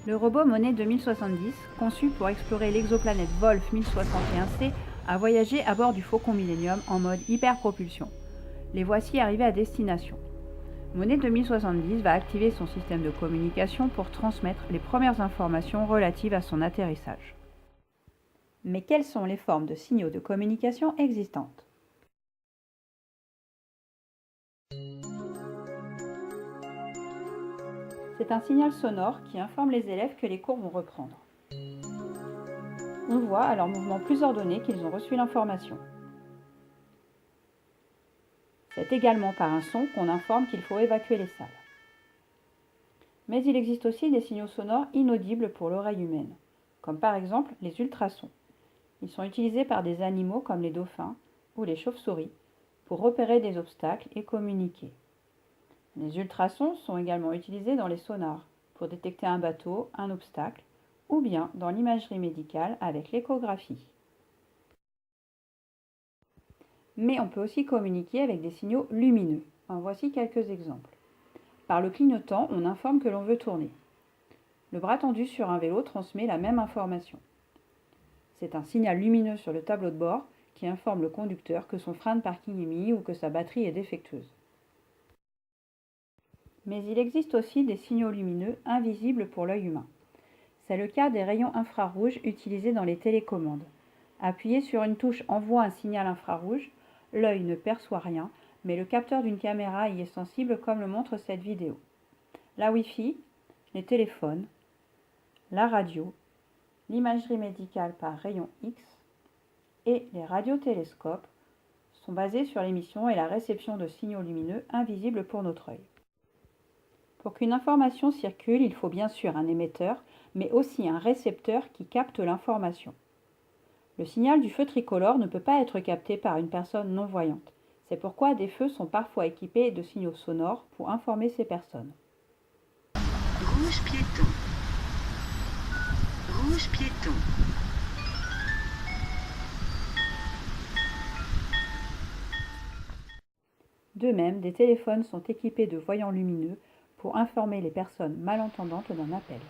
Le robot Monet 2070, conçu pour explorer l'exoplanète Wolf 1061C, a voyagé à bord du Faucon Millenium en mode hyperpropulsion. Les voici arrivés à destination. Monet 2070 va activer son système de communication pour transmettre les premières informations relatives à son atterrissage. Mais quelles sont les formes de signaux de communication existantes ? C'est un signal sonore qui informe les élèves que les cours vont reprendre. On voit à leur mouvement plus ordonné qu'ils ont reçu l'information. C'est également par un son qu'on informe qu'il faut évacuer les salles. Mais il existe aussi des signaux sonores inaudibles pour l'oreille humaine, comme par exemple les ultrasons. Ils sont utilisés par des animaux comme les dauphins ou les chauves-souris pour repérer des obstacles et communiquer. Les ultrasons sont également utilisés dans les sonars pour détecter un bateau, un obstacle, ou bien dans l'imagerie médicale avec l'échographie. Mais on peut aussi communiquer avec des signaux lumineux. En voici quelques exemples. Par le clignotant, on informe que l'on veut tourner. Le bras tendu sur un vélo transmet la même information. C'est un signal lumineux sur le tableau de bord qui informe le conducteur que son frein de parking est mis ou que sa batterie est défectueuse. Mais il existe aussi des signaux lumineux invisibles pour l'œil humain. C'est le cas des rayons infrarouges utilisés dans les télécommandes. Appuyé sur une touche envoie un signal infrarouge, l'œil ne perçoit rien, mais le capteur d'une caméra y est sensible comme le montre cette vidéo. La Wi-Fi, les téléphones, la radio, l'imagerie médicale par rayon X et les radiotélescopes sont basés sur l'émission et la réception de signaux lumineux invisibles pour notre œil. Pour qu'une information circule, il faut bien sûr un émetteur, mais aussi un récepteur qui capte l'information. Le signal du feu tricolore ne peut pas être capté par une personne non-voyante. C'est pourquoi des feux sont parfois équipés de signaux sonores pour informer ces personnes. Rouge piéton. Rouge piéton. De même, des téléphones sont équipés de voyants lumineux pour informer les personnes malentendantes d'un appel.